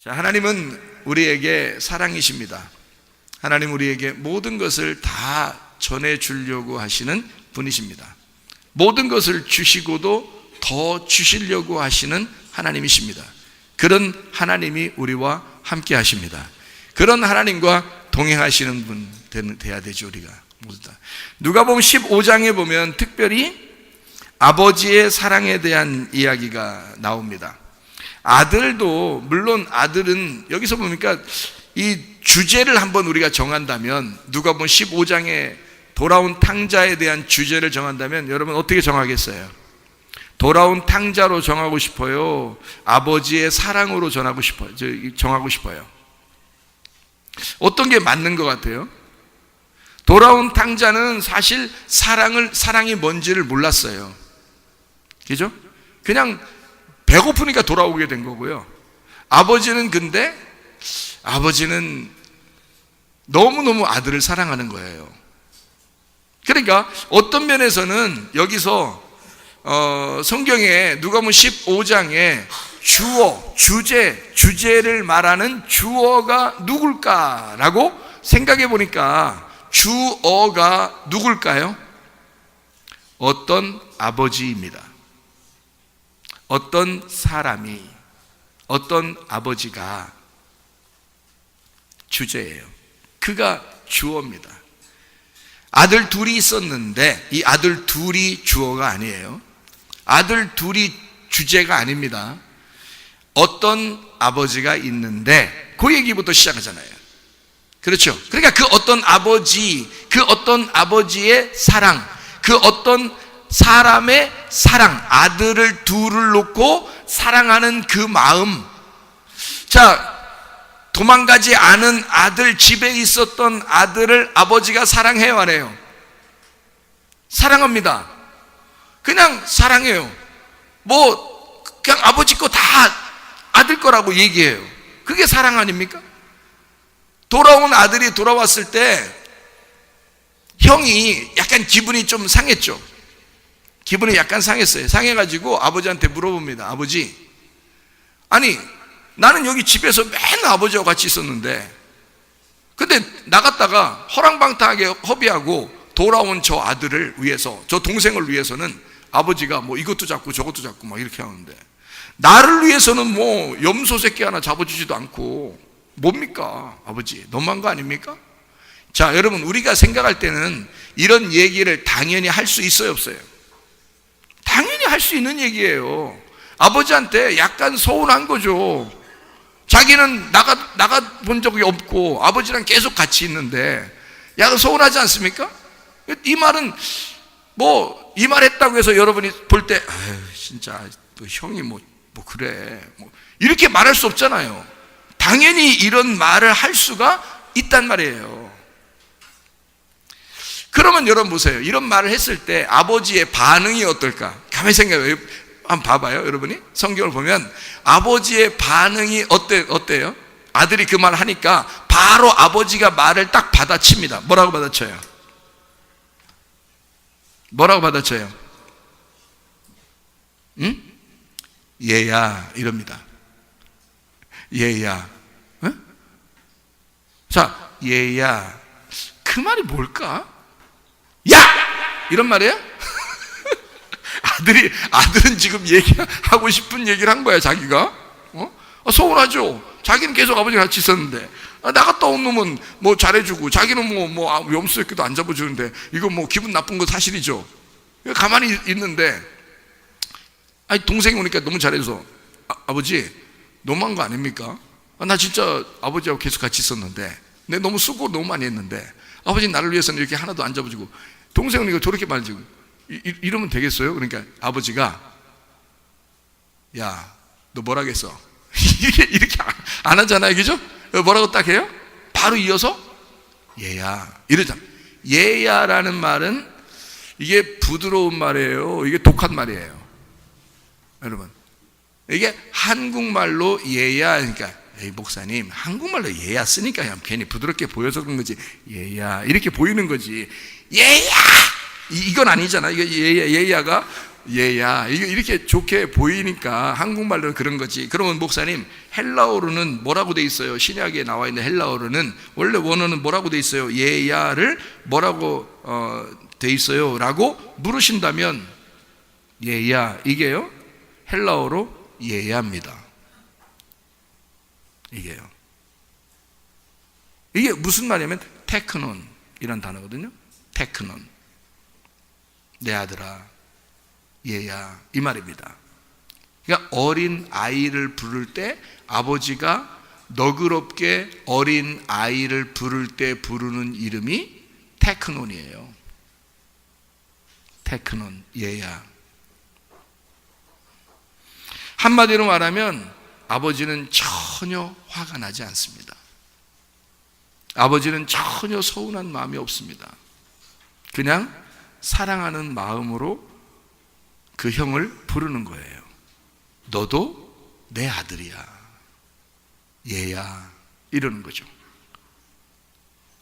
자, 하나님은 우리에게 사랑이십니다. 하나님 우리에게 모든 것을 다 전해주려고 하시는 분이십니다. 모든 것을 주시고도 더 주시려고 하시는 하나님이십니다. 그런 하나님이 우리와 함께 하십니다. 그런 하나님과 동행하시는 분 돼야 되죠. 우리가 모두 다. 누가복음 15장에 보면 특별히 아버지의 사랑에 대한 이야기가 나옵니다. 아들도, 물론 아들은 여기서 보니까 이 주제를 한번 우리가 정한다면, 누가복음 15장에 돌아온 탕자에 대한 주제를 정한다면 여러분 어떻게 정하겠어요? 돌아온 탕자로 정하고 싶어요? 아버지의 사랑으로 정하고 싶어요? 어떤 게 맞는 것 같아요? 돌아온 탕자는 사실 사랑이 뭔지를 몰랐어요. 그죠? 그냥 배고프니까 돌아오게 된 거고요. 아버지는 너무너무 아들을 사랑하는 거예요. 그러니까 어떤 면에서는 여기서 성경에 누가복음 15장에 주제를 말하는 주어가 누굴까라고 생각해 보니까 주어가 누굴까요? 어떤 아버지입니다. 어떤 사람이, 어떤 아버지가 주제예요. 그가 주어입니다. 아들 둘이 있었는데 이 아들 둘이 주어가 아니에요. 아들 둘이 주제가 아닙니다. 어떤 아버지가 있는데 그 얘기부터 시작하잖아요. 그렇죠? 그러니까 그 어떤 아버지의 사랑, 그 어떤 사람의 사랑, 아들을 둘을 놓고 사랑하는 그 마음. 자, 도망가지 않은 아들, 집에 있었던 아들을 아버지가 사랑해요, 안 해요? 사랑합니다. 그냥 사랑해요. 그냥 아버지 거 다 아들 거라고 얘기해요. 그게 사랑 아닙니까? 돌아온 아들이 돌아왔을 때 형이 약간 기분이 좀 상했죠. 기분이 약간 상했어요. 상해가지고 아버지한테 물어봅니다. 아버지, 아니 나는 여기 집에서 맨날 아버지와 같이 있었는데 근데 나갔다가 허랑방탕하게 허비하고 돌아온 저 아들을 위해서, 저 동생을 위해서는 아버지가 이것도 잡고 저것도 잡고 막 이렇게 하는데 나를 위해서는 염소 새끼 하나 잡아주지도 않고 뭡니까? 아버지 너무한 거 아닙니까? 자, 여러분 우리가 생각할 때는 이런 얘기를 당연히 할 수 있어요, 없어요? 당연히 할 수 있는 얘기예요. 아버지한테 약간 서운한 거죠. 자기는 나가 본 적이 없고 아버지랑 계속 같이 있는데 약간 서운하지 않습니까? 이 말은 이 말 했다고 해서 여러분이 볼 때 진짜 형이 그래 이렇게 말할 수 없잖아요. 당연히 이런 말을 할 수가 있단 말이에요. 그러면 여러분 보세요. 이런 말을 했을 때 아버지의 반응이 어떨까? 가만히 생각해요. 한번 봐봐요, 여러분이. 성경을 보면 아버지의 반응이 어때요? 아들이 그 말 하니까 바로 아버지가 말을 딱 받아칩니다. 뭐라고 받아쳐요? 응? 얘야, 이럽니다. 얘야. 응? 자, 얘야. 그 말이 뭘까? 야! 이런 말이에요? 아들은 지금 얘기하고 싶은 얘기를 한 거야, 자기가. 서운하죠? 자기는 계속 아버지랑 같이 있었는데, 나갔다 온 놈은 잘해주고, 자기는 염소 새끼도 안 잡아주는데, 이거 기분 나쁜 거 사실이죠? 가만히 있는데, 동생이 오니까 너무 잘해서, 아버지, 너무한 거 아닙니까? 나 진짜 아버지하고 계속 같이 있었는데, 내가 너무 수고 너무 많이 했는데, 아버지 나를 위해서는 이렇게 하나도 안 잡아주고, 동생은 이거 저렇게 말해주고, 이러면 되겠어요? 그러니까 아버지가, 야, 너 뭐라겠어? 이렇게 안 하잖아요, 그죠? 뭐라고 딱 해요? 바로 이어서 얘야 이러잖아. 얘야라는 말은 이게 부드러운 말이에요. 이게 독한 말이에요. 여러분, 이게 한국말로 얘야, 그러니까 에이 목사님 한국말로 얘야 쓰니까 그냥 괜히 부드럽게 보여서 그런 거지, 얘야 이렇게 보이는 거지, 얘야 이건 아니잖아. 이거 얘야가 얘야 이게 이렇게 좋게 보이니까 한국말로 그런 거지. 그러면 목사님 헬라어로는 뭐라고 돼 있어요? 신약에 나와 있는 헬라어로는 원래 원어는 뭐라고 돼 있어요? 예야를 뭐라고 돼 있어요? 라고 물으신다면 예야, 이게요 헬라어로 예야입니다. 이게 무슨 말이냐면 테크논 이란 단어거든요. 테크논, 내 아들아, 얘야, 이 말입니다. 그러니까 어린 아이를 부를 때 아버지가 너그럽게 어린 아이를 부를 때 부르는 이름이 테크논이에요. 테크논, 얘야. 한마디로 말하면 아버지는 전혀 화가 나지 않습니다. 아버지는 전혀 서운한 마음이 없습니다. 그냥 사랑하는 마음으로 그 형을 부르는 거예요. 너도 내 아들이야, 얘야, 이러는 거죠.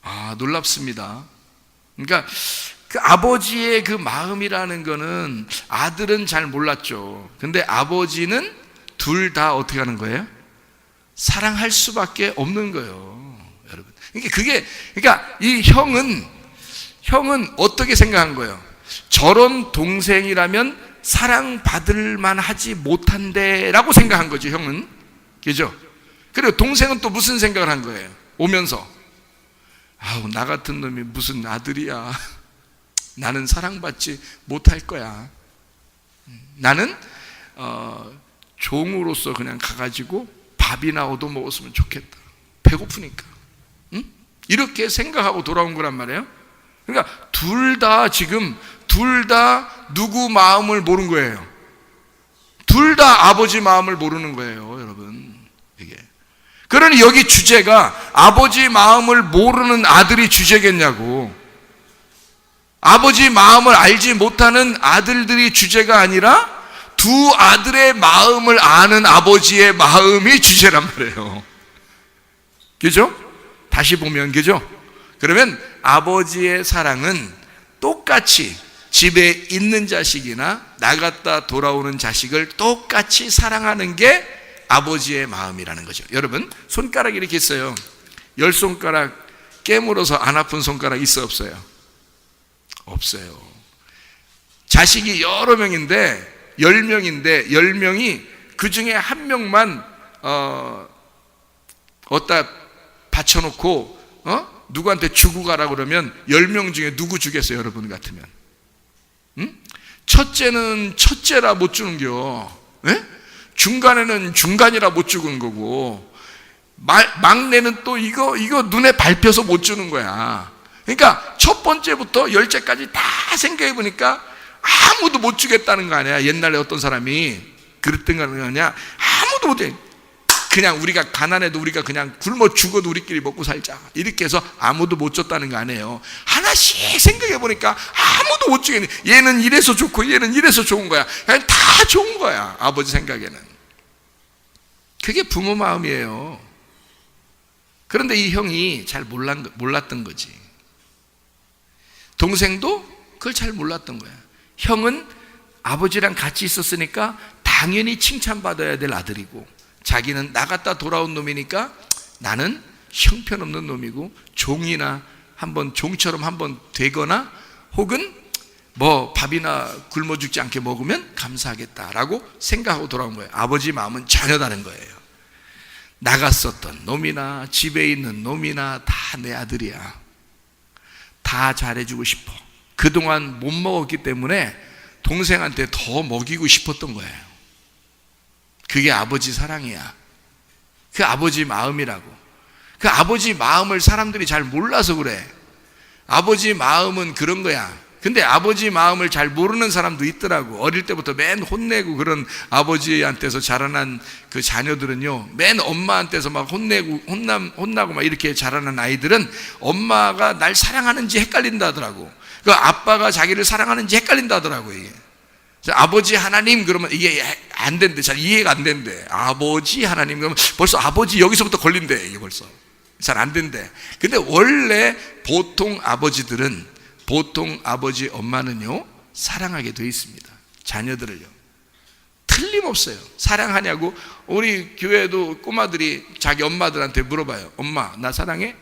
아, 놀랍습니다. 그러니까 그 아버지의 그 마음이라는 거는 아들은 잘 몰랐죠. 근데 아버지는 둘 다 어떻게 하는 거예요? 사랑할 수밖에 없는 거예요, 여러분. 그러니까 이 형은 어떻게 생각한 거예요? 저런 동생이라면 사랑받을 만하지 못한데 라고 생각한 거죠, 형은. 그죠? 그리고 동생은 또 무슨 생각을 한 거예요? 오면서 아우, 나 같은 놈이 무슨 아들이야. 나는 사랑받지 못할 거야. 나는 종으로서 그냥 가가지고 밥이나 얻어먹었으면 좋겠다. 배고프니까. 응? 이렇게 생각하고 돌아온 거란 말이에요. 그러니까 둘 다 누구 마음을 모르는 거예요. 둘 다 아버지 마음을 모르는 거예요, 여러분. 이게. 그러니 여기 주제가 아버지 마음을 모르는 아들이 주제겠냐고. 아버지 마음을 알지 못하는 아들들이 주제가 아니라 두 아들의 마음을 아는 아버지의 마음이 주제란 말이에요. 그죠? 다시 보면, 그죠? 그러면 아버지의 사랑은 똑같이 집에 있는 자식이나 나갔다 돌아오는 자식을 똑같이 사랑하는 게 아버지의 마음이라는 거죠. 여러분, 손가락이 이렇게 있어요. 10손가락 깨물어서 안 아픈 손가락 있어, 없어요? 없어요. 자식이 여러 명인데 10명이 그 중에 한 명만 어디다 받쳐놓고 누구한테 주고 가라 그러면 10명 중에 누구 주겠어요, 여러분 같으면? 응? 첫째는 첫째라 못 주는겨. 예? 중간에는 중간이라 못 주는 거고, 막내는 또 이거 눈에 밟혀서 못 주는 거야. 그러니까 첫 번째부터 10째까지 다 생각해 보니까 아무도 못 주겠다는 거 아니야. 옛날에 어떤 사람이 그랬던 거 아니야. 아무도 못해. 그냥 우리가 가난해도 우리가 그냥 굶어 죽어도 우리끼리 먹고 살자, 이렇게 해서 아무도 못 줬다는 거 아니에요. 하나씩 생각해 보니까 아무도 못 주겠네. 얘는 이래서 좋고 얘는 이래서 좋은 거야. 그냥 다 좋은 거야, 아버지 생각에는. 그게 부모 마음이에요. 그런데 이 형이 잘 몰랐던 거지. 동생도 그걸 잘 몰랐던 거야. 형은 아버지랑 같이 있었으니까 당연히 칭찬받아야 될 아들이고, 자기는 나갔다 돌아온 놈이니까 나는 형편없는 놈이고 종이나 한번 종처럼 한번 되거나 혹은 뭐 밥이나 굶어 죽지 않게 먹으면 감사하겠다라고 생각하고 돌아온 거예요. 아버지 마음은 전혀 다른 거예요. 나갔었던 놈이나 집에 있는 놈이나 다 내 아들이야. 다 잘해주고 싶어. 그동안 못 먹었기 때문에 동생한테 더 먹이고 싶었던 거예요. 그게 아버지 사랑이야. 그 아버지 마음이라고. 그 아버지 마음을 사람들이 잘 몰라서 그래. 아버지 마음은 그런 거야. 근데 아버지 마음을 잘 모르는 사람도 있더라고. 어릴 때부터 맨 혼내고 그런 아버지한테서 자라난 그 자녀들은요, 맨 엄마한테서 막 혼나고 막 이렇게 자라난 아이들은 엄마가 날 사랑하는지 헷갈린다 하더라고. 그 아빠가 자기를 사랑하는지 헷갈린다 하더라고, 이게. 아버지 하나님 그러면 이게 안 된대. 잘 이해가 안 된대. 아버지 하나님 그러면 벌써 아버지 여기서부터 걸린대. 이게 벌써 잘 안 된대. 근데 원래 보통 아버지 엄마는요 사랑하게 돼 있습니다. 자녀들을요 틀림없어요. 사랑하냐고 우리 교회도 꼬마들이 자기 엄마들한테 물어봐요. 엄마 나 사랑해?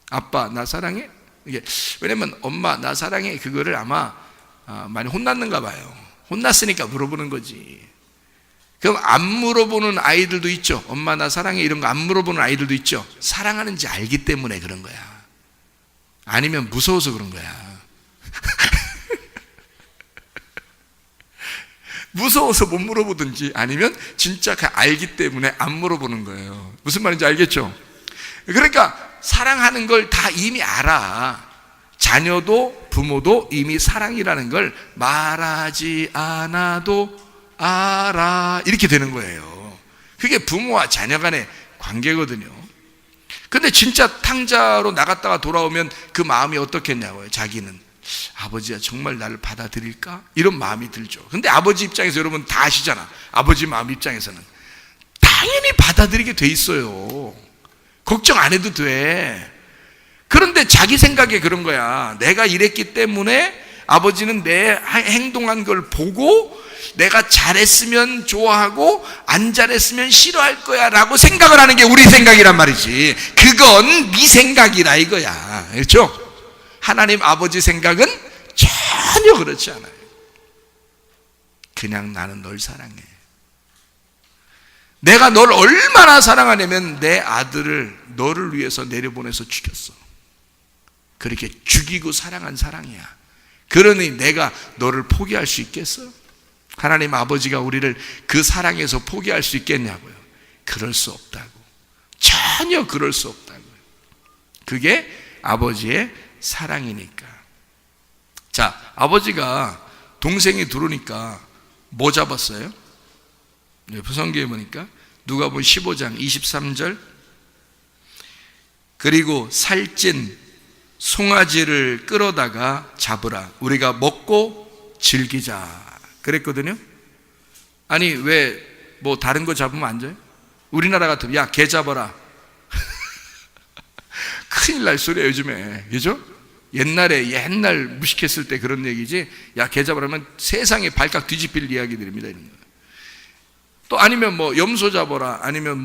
아빠 나 사랑해? 이게 왜냐면 엄마 나 사랑해 그거를 아마 많이 혼났는가 봐요. 혼났으니까 물어보는 거지. 그럼 안 물어보는 아이들도 있죠. 엄마 나 사랑해 이런 거 안 물어보는 아이들도 있죠. 사랑하는지 알기 때문에 그런 거야. 아니면 무서워서 그런 거야. 무서워서 못 물어보든지 아니면 진짜 알기 때문에 안 물어보는 거예요. 무슨 말인지 알겠죠? 그러니까 사랑하는 걸 다 이미 알아. 자녀도 부모도 이미 사랑이라는 걸 말하지 않아도 알아. 이렇게 되는 거예요. 그게 부모와 자녀 간의 관계거든요. 근데 진짜 탕자로 나갔다가 돌아오면 그 마음이 어떻겠냐고요. 자기는 아버지야 정말 나를 받아들일까? 이런 마음이 들죠. 근데 아버지 입장에서 여러분 다 아시잖아. 아버지 마음 입장에서는 당연히 받아들이게 돼 있어요. 걱정 안 해도 돼. 그런데 자기 생각에 그런 거야. 내가 이랬기 때문에 아버지는 내 행동한 걸 보고 내가 잘했으면 좋아하고 안 잘했으면 싫어할 거야 라고 생각을 하는 게 우리 생각이란 말이지. 그건 네 생각이라 이거야. 그렇죠? 하나님 아버지 생각은 전혀 그렇지 않아요. 그냥 나는 널 사랑해. 내가 널 얼마나 사랑하냐면 내 아들을 너를 위해서 내려보내서 죽였어. 그렇게 죽이고 사랑한 사랑이야. 그러니 내가 너를 포기할 수 있겠어? 하나님 아버지가 우리를 그 사랑에서 포기할 수 있겠냐고요. 그럴 수 없다고. 전혀 그럴 수 없다고요. 그게 아버지의 사랑이니까. 자, 아버지가 동생이 들어오니까 뭐 잡았어요? 성경에 보니까 누가복음 15장 23절 그리고 살찐 송아지를 끌어다가 잡으라 우리가 먹고 즐기자 그랬거든요. 아니 왜 뭐 다른 거 잡으면 안 돼요? 우리나라 같으면 야 개 잡아라 큰일 날 소리야 요즘에. 그죠? 옛날 무식했을 때 그런 얘기지. 야 개 잡으라면 세상에 발칵 뒤집힐 이야기들입니다. 이런 거. 또 아니면 뭐 염소 잡아라 아니면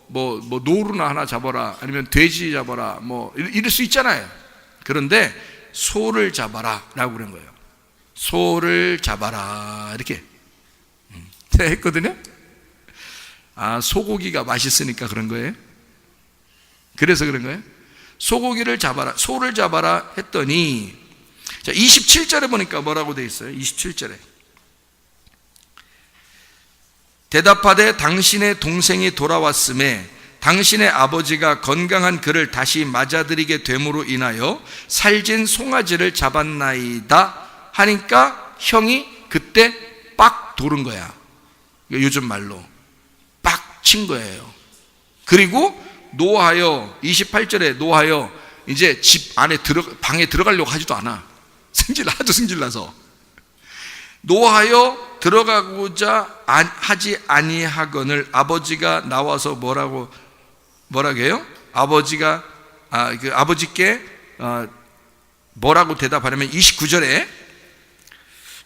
노루나 하나 잡아라 아니면 돼지 잡아라 뭐 이럴 수 있잖아요. 그런데 소를 잡아라 라고 그런 거예요. 소를 잡아라 이렇게 했거든요. 아, 소고기가 맛있으니까 그런 거예요? 그래서 그런 거예요? 소고기를 잡아라, 소를 잡아라 했더니 자 27절에 보니까 뭐라고 돼 있어요? 27절에 대답하되 당신의 동생이 돌아왔음에 당신의 아버지가 건강한 그를 다시 맞아들이게 됨으로 인하여 살찐 송아지를 잡았나이다 하니까 형이 그때 빡 돌은 거야. 요즘 말로 빡 친 거예요. 그리고 노하여 28절에 노하여 이제 집 안에 방에 들어가려고 하지도 않아. 하도 승질나서 노하여 들어가고자 하지 아니하거늘 아버지가 나와서 뭐라고 해요? 아버지가 아버지께 뭐라고 대답하냐면 29절에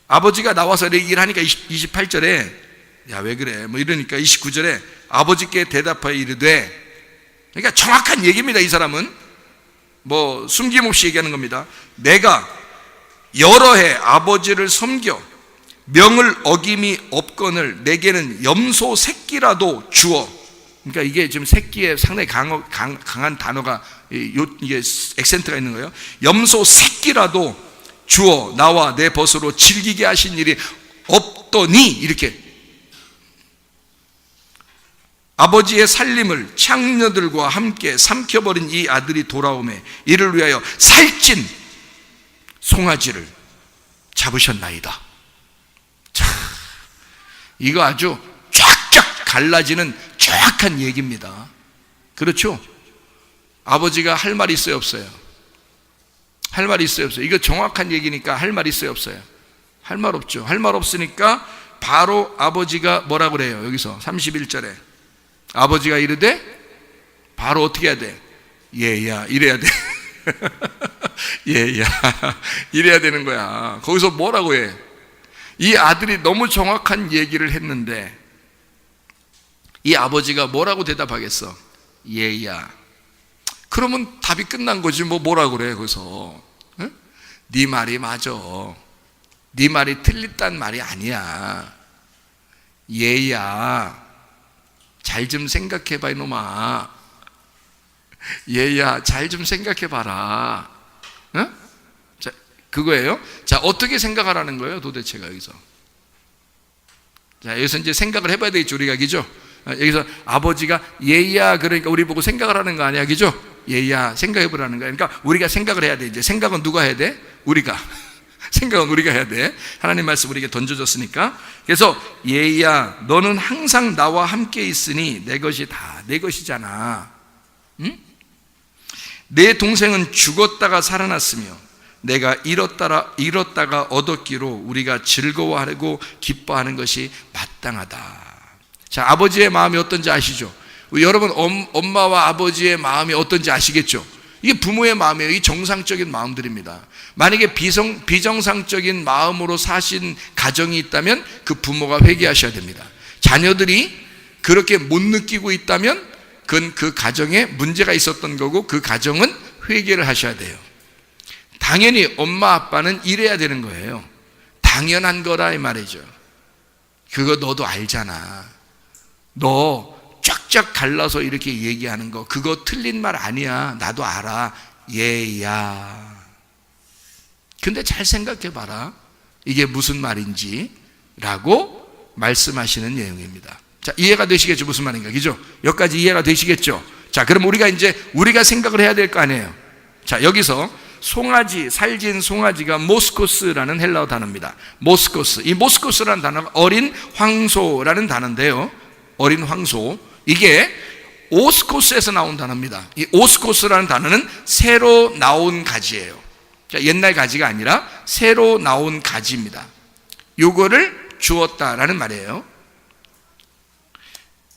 아버지가 나와서 얘기를 하니까 28절에 야 왜 그래 뭐 이러니까 29절에 아버지께 대답하여 이르되 그러니까 정확한 얘기입니다. 이 사람은 뭐 숨김없이 얘기하는 겁니다. 내가 여러 해 아버지를 섬겨 명을 어김이 없거늘 내게는 염소 새끼라도 주어. 그러니까 이게 지금 새끼에 상당히 강한 단어가 이게 액센트가 있는 거예요. 염소 새끼라도 주어 나와 내 벗으로 즐기게 하신 일이 없더니 이렇게 아버지의 살림을 창녀들과 함께 삼켜버린 이 아들이 돌아오매 이를 위하여 살찐 송아지를 잡으셨나이다. 자, 이거 아주 쫙쫙 갈라지는 정확한 얘기입니다. 그렇죠? 아버지가 할 말이 있어요 없어요? 할 말이 있어요 없어요? 이거 정확한 얘기니까 할 말 있어요 없어요? 할 말 없죠. 할 말 없으니까 바로 아버지가 뭐라고 그래요? 여기서 31절에 아버지가 이르되 바로 어떻게 해야 돼? 얘야 이래야 돼. 얘야 이래야 되는 거야. 거기서 뭐라고 해? 이 아들이 너무 정확한 얘기를 했는데 이 아버지가 뭐라고 대답하겠어? 얘야. 그러면 답이 끝난 거지. 뭐라 그래 거기서. 응? 네 말이 맞아. 네 말이 틀렸단 말이 아니야. 얘야, 잘 좀 생각해봐 이놈아. 얘야, 잘 좀 생각해봐라. 응? 자, 그거예요. 자, 어떻게 생각하라는 거예요 도대체가 여기서? 자, 여기서 이제 생각을 해봐야 되겠죠 우리가, 그죠? 여기서 아버지가 얘야 그러니까 우리 보고 생각을 하는 거 아니야, 그죠? 얘야 생각해보라는 거야. 그러니까 우리가 생각을 해야 돼. 이제 생각은 누가 해야 돼? 우리가. 생각은 우리가 해야 돼. 하나님 말씀 우리에게 던져줬으니까. 그래서 얘야, 너는 항상 나와 함께 있으니 내 것이 다 내 것이잖아. 응? 내 동생은 죽었다가 살아났으며 내가 잃었다가 얻었기로 우리가 즐거워하고 기뻐하는 것이 마땅하다. 자, 아버지의 마음이 어떤지 아시죠? 여러분 엄마와 아버지의 마음이 어떤지 아시겠죠? 이게 부모의 마음이에요. 이 정상적인 마음들입니다. 만약에 비정상적인 마음으로 사신 가정이 있다면 그 부모가 회개하셔야 됩니다. 자녀들이 그렇게 못 느끼고 있다면 그건 그 가정에 문제가 있었던 거고 그 가정은 회개를 하셔야 돼요. 당연히 엄마 아빠는 이래야 되는 거예요. 당연한 거라 이 말이죠. 그거 너도 알잖아. 너 쫙쫙 갈라서 이렇게 얘기하는 거 그거 틀린 말 아니야. 나도 알아. 얘야. 근데 잘 생각해 봐라. 이게 무슨 말인지 라고 말씀하시는 내용입니다. 자, 이해가 되시겠죠? 무슨 말인가, 그죠? 여기까지 이해가 되시겠죠? 자, 그럼 우리가 생각을 해야 될 거 아니에요. 자, 여기서 송아지, 살진 송아지가 모스코스라는 헬라어 단어입니다. 모스코스. 이 모스코스라는 단어가 어린 황소라는 단어인데요. 어린 황소. 이게 오스코스에서 나온 단어입니다. 이 오스코스라는 단어는 새로 나온 가지예요. 자, 옛날 가지가 아니라 새로 나온 가지입니다. 요거를 주었다라는 말이에요.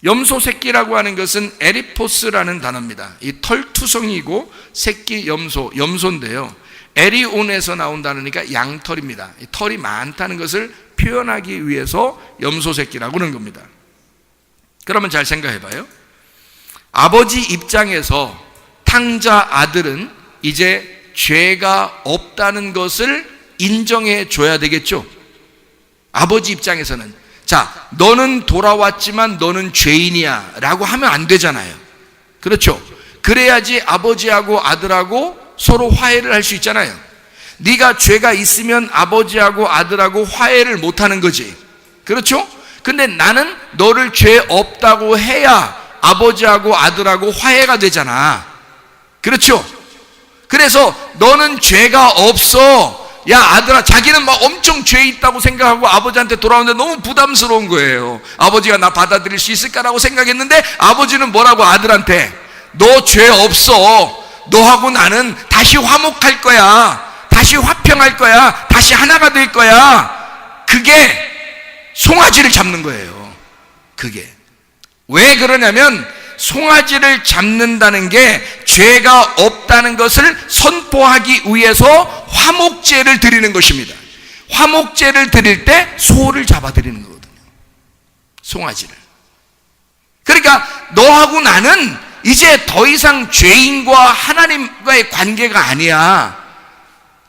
염소 새끼라고 하는 것은 에리포스라는 단어입니다. 이 털투성이고 새끼 염소인데요. 에리온에서 나온 단어니까 양털입니다. 이 털이 많다는 것을 표현하기 위해서 염소 새끼라고 그러는 겁니다. 그러면 잘 생각해 봐요. 아버지 입장에서 탕자 아들은 이제 죄가 없다는 것을 인정해 줘야 되겠죠. 아버지 입장에서는 자, 너는 돌아왔지만 너는 죄인이야 라고 하면 안 되잖아요. 그렇죠? 그래야지 아버지하고 아들하고 서로 화해를 할 수 있잖아요. 네가 죄가 있으면 아버지하고 아들하고 화해를 못하는 거지. 그렇죠? 근데 나는 너를 죄 없다고 해야 아버지하고 아들하고 화해가 되잖아. 그렇죠? 그래서 너는 죄가 없어. 야, 아들아, 자기는 막 엄청 죄 있다고 생각하고 아버지한테 돌아오는데 너무 부담스러운 거예요. 아버지가 나 받아들일 수 있을까라고 생각했는데 아버지는 뭐라고 아들한테 너 죄 없어. 너하고 나는 다시 화목할 거야. 다시 화평할 거야. 다시 하나가 될 거야. 그게 송아지를 잡는 거예요. 그게 왜 그러냐면 송아지를 잡는다는 게 죄가 없다는 것을 선포하기 위해서 화목제를 드리는 것입니다. 화목제를 드릴 때 소를 잡아 드리는 거거든요. 송아지를. 그러니까 너하고 나는 이제 더 이상 죄인과 하나님과의 관계가 아니야.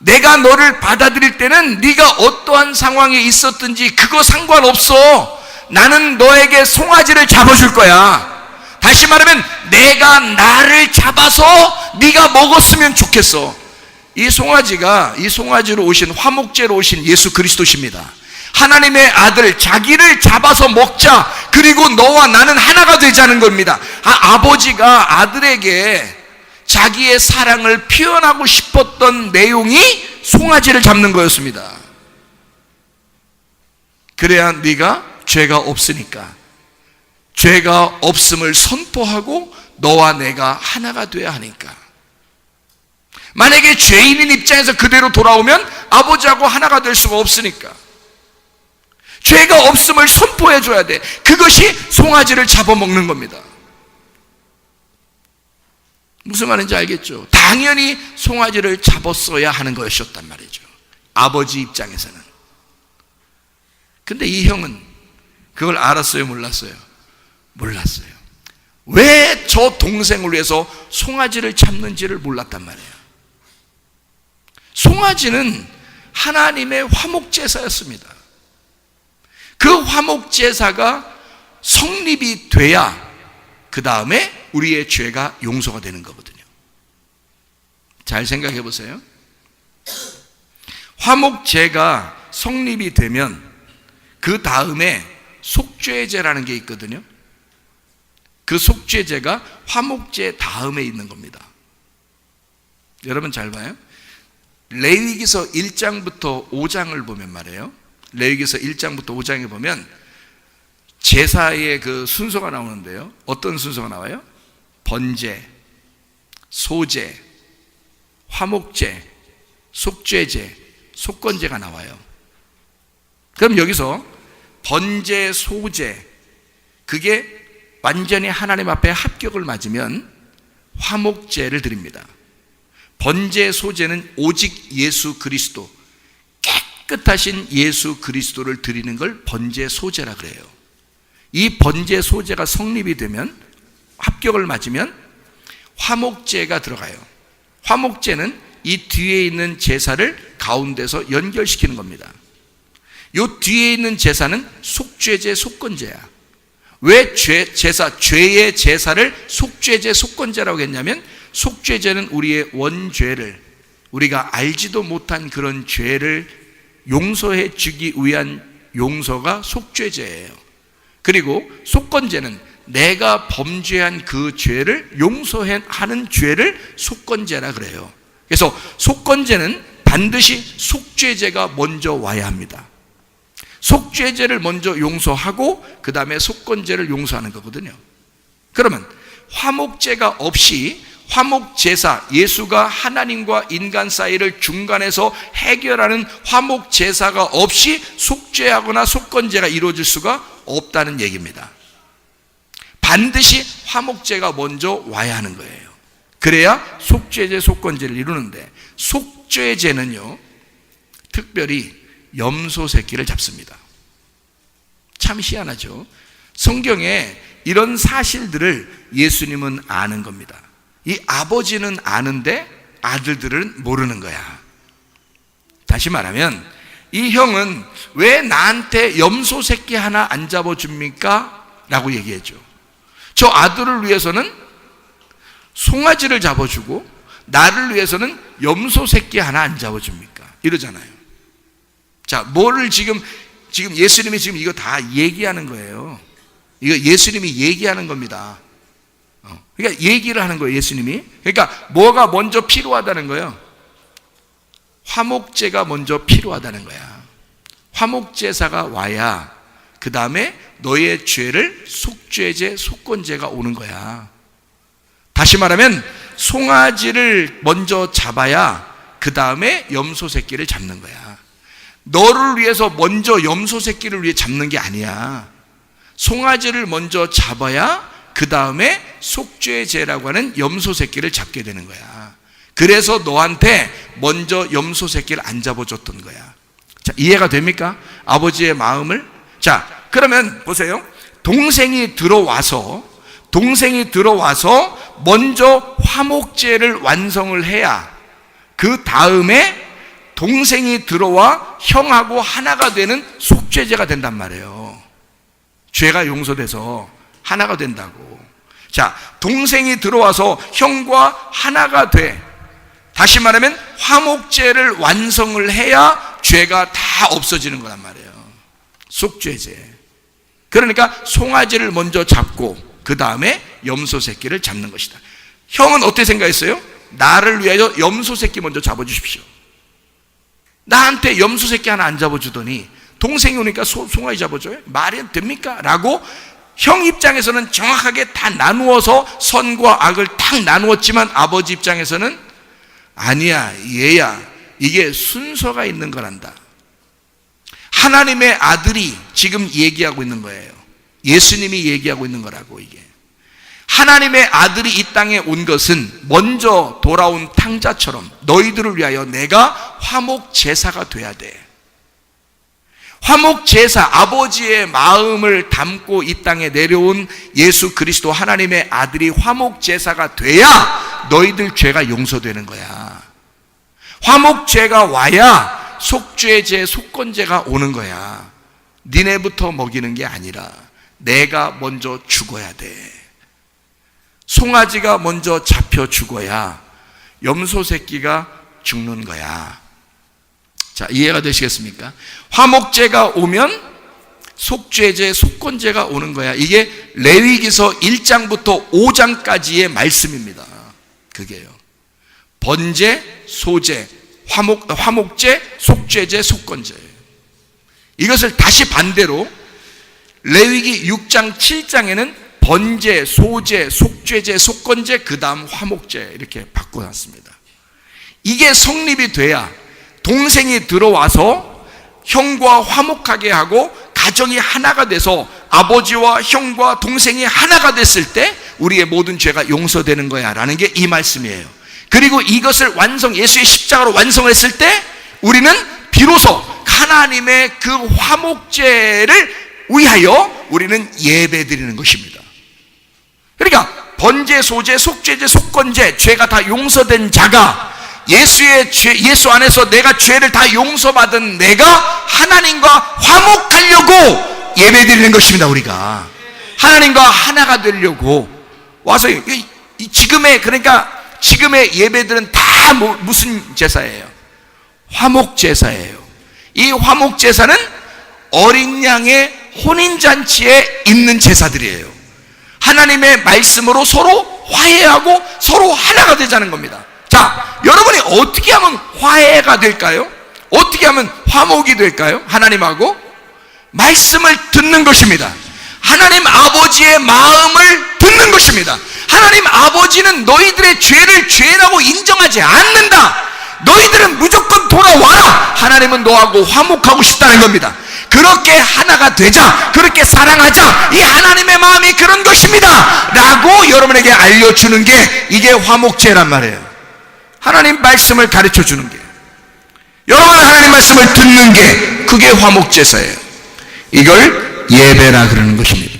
내가 너를 받아들일 때는 네가 어떠한 상황에 있었든지 그거 상관없어. 나는 너에게 송아지를 잡아줄 거야. 다시 말하면 내가 나를 잡아서 네가 먹었으면 좋겠어. 이 송아지로 오신 화목제로 오신 예수 그리스도십니다. 하나님의 아들, 자기를 잡아서 먹자. 그리고 너와 나는 하나가 되자는 겁니다. 아버지가 아들에게 자기의 사랑을 표현하고 싶었던 내용이 송아지를 잡는 거였습니다. 그래야 네가 죄가 없으니까 죄가 없음을 선포하고 너와 내가 하나가 돼야 하니까. 만약에 죄인인 입장에서 그대로 돌아오면 아버지하고 하나가 될 수가 없으니까 죄가 없음을 선포해 줘야 돼. 그것이 송아지를 잡아먹는 겁니다. 무슨 말인지 알겠죠? 당연히 송아지를 잡았어야 하는 것이었단 말이죠. 아버지 입장에서는. 근데 이 형은 그걸 알았어요, 몰랐어요? 몰랐어요. 왜 저 동생을 위해서 송아지를 잡는지를 몰랐단 말이에요. 송아지는 하나님의 화목제사였습니다. 그 화목제사가 성립이 돼야 그 다음에 우리의 죄가 용서가 되는 거거든요. 잘 생각해 보세요. 화목제가 성립이 되면 그 다음에 속죄제라는 게 있거든요. 그 속죄제가 화목제 다음에 있는 겁니다. 여러분 잘 봐요. 레위기서 1장부터 5장을 보면 말이에요. 레위기서 1장부터 5장에 보면 제사의 그 순서가 나오는데요. 어떤 순서가 나와요? 번제, 소제, 화목제, 속죄제, 속건제가 나와요. 그럼 여기서 번제, 소제, 그게 완전히 하나님 앞에 합격을 맞으면 화목제를 드립니다. 번제, 소제는 오직 예수 그리스도, 깨끗하신 예수 그리스도를 드리는 걸 번제, 소제라 그래요. 이 번제, 소제가 성립이 되면, 합격을 맞으면 화목제가 들어가요. 화목제는 이 뒤에 있는 제사를 가운데서 연결시키는 겁니다. 이 뒤에 있는 제사는 속죄제, 속건제야. 왜 죄의 제사를 속죄제, 속건제라고 했냐면, 속죄제는 우리의 원죄를, 우리가 알지도 못한 그런 죄를 용서해 주기 위한 용서가 속죄제예요. 그리고 속건제는 내가 범죄한 그 죄를 용서하는 죄를 속건제라 그래요. 그래서 속건제는 반드시 속죄제가 먼저 와야 합니다. 속죄제를 먼저 용서하고 그 다음에 속건제를 용서하는 거거든요. 그러면 화목제가 없이, 화목제사, 예수가 하나님과 인간 사이를 중간에서 해결하는 화목제사가 없이 속죄하거나 속건제가 이루어질 수가 없다는 얘기입니다. 반드시 화목제가 먼저 와야 하는 거예요. 그래야 속죄제, 속건제를 이루는데, 속죄제는요 특별히 염소 새끼를 잡습니다. 참 희한하죠. 성경에 이런 사실들을 예수님은 아는 겁니다. 이 아버지는 아는데 아들들은 모르는 거야. 다시 말하면 이 형은 왜 나한테 염소 새끼 하나 안 잡아줍니까? 라고 얘기해줘. 저 아들을 위해서는 송아지를 잡아주고 나를 위해서는 염소 새끼 하나 안 잡아줍니까? 이러잖아요. 자, 뭐를 지금 예수님이 지금 이거 다 얘기하는 거예요. 이거 예수님이 얘기하는 겁니다. 그러니까 얘기를 하는 거예요, 예수님이. 그러니까 뭐가 먼저 필요하다는 거예요? 화목제가 먼저 필요하다는 거야. 화목제사가 와야 그 다음에 너의 죄를 속죄제, 속건제가 오는 거야. 다시 말하면 송아지를 먼저 잡아야 그 다음에 염소 새끼를 잡는 거야. 너를 위해서 먼저 염소 새끼를 위해 잡는 게 아니야. 송아지를 먼저 잡아야 그 다음에 속죄제라고 하는 염소 새끼를 잡게 되는 거야. 그래서 너한테 먼저 염소 새끼를 안 잡아줬던 거야. 자, 이해가 됩니까? 아버지의 마음을. 자, 그러면 보세요. 동생이 들어와서 먼저 화목제를 완성을 해야 그 다음에 동생이 들어와 형하고 하나가 되는 속죄제가 된단 말이에요. 죄가 용서돼서 하나가 된다고. 자, 동생이 들어와서 형과 하나가 돼. 다시 말하면 화목제를 완성을 해야 죄가 다 없어지는 거란 말이에요. 속죄제. 그러니까 송아지를 먼저 잡고 그 다음에 염소 새끼를 잡는 것이다. 형은 어떻게 생각했어요? 나를 위하여 염소 새끼 먼저 잡아주십시오. 나한테 염소 새끼 하나 안 잡아주더니 동생이 오니까 송아지 잡아줘요? 말이 됩니까? 라고 형 입장에서는 정확하게 다 나누어서 선과 악을 딱 나누었지만 아버지 입장에서는 아니야, 얘야, 이게 순서가 있는 거란다. 하나님의 아들이 지금 얘기하고 있는 거예요. 예수님이 얘기하고 있는 거라고. 이게 하나님의 아들이 이 땅에 온 것은 먼저 돌아온 탕자처럼 너희들을 위하여 내가 화목 제사가 돼야 돼. 화목제사, 아버지의 마음을 담고 이 땅에 내려온 예수 그리스도 하나님의 아들이 화목제사가 돼야 너희들 죄가 용서되는 거야. 화목제가 와야 속죄제, 속건제가 오는 거야. 니네부터 먹이는 게 아니라 내가 먼저 죽어야 돼. 송아지가 먼저 잡혀 죽어야 염소 새끼가 죽는 거야. 자, 이해가 되시겠습니까? 화목제가 오면 속죄제, 속건제가 오는 거야. 이게 레위기서 1장부터 5장까지의 말씀입니다. 그게요. 번제, 소제, 화목제, 속죄제, 속건제. 이것을 다시 반대로 레위기 6장, 7장에는 번제, 소제, 속죄제, 속건제, 그 다음 화목제 이렇게 바꿔놨습니다. 이게 성립이 돼야 동생이 들어와서 형과 화목하게 하고 가정이 하나가 돼서 아버지와 형과 동생이 하나가 됐을 때 우리의 모든 죄가 용서되는 거야 라는 게 이 말씀이에요. 그리고 이것을 예수의 십자가로 완성했을 때 우리는 비로소 하나님의 그 화목제를 위하여 우리는 예배드리는 것입니다. 그러니까 번제, 소제, 속죄제, 속건제, 죄가 다 용서된 자가 예수 안에서 내가 죄를 다 용서받은 내가 하나님과 화목하려고 예배드리는 것입니다. 우리가 하나님과 하나가 되려고 와서 지금의 예배들은 다 무슨 제사예요? 화목제사예요. 이 화목제사는 어린 양의 혼인잔치에 있는 제사들이에요. 하나님의 말씀으로 서로 화해하고 서로 하나가 되자는 겁니다. 자, 여러분이 어떻게 하면 화해가 될까요? 어떻게 하면 화목이 될까요? 하나님하고 말씀을 듣는 것입니다. 하나님 아버지의 마음을 듣는 것입니다. 하나님 아버지는 너희들의 죄를 죄라고 인정하지 않는다. 너희들은 무조건 돌아와라. 하나님은 너하고 화목하고 싶다는 겁니다. 그렇게 하나가 되자, 그렇게 사랑하자, 이 하나님의 마음이 그런 것입니다 라고 여러분에게 알려주는 게 이게 화목제란 말이에요. 하나님 말씀을 가르쳐 주는 게, 여러분 하나님 말씀을 듣는 게 그게 화목제사예요. 이걸 예배라 그러는 것입니다.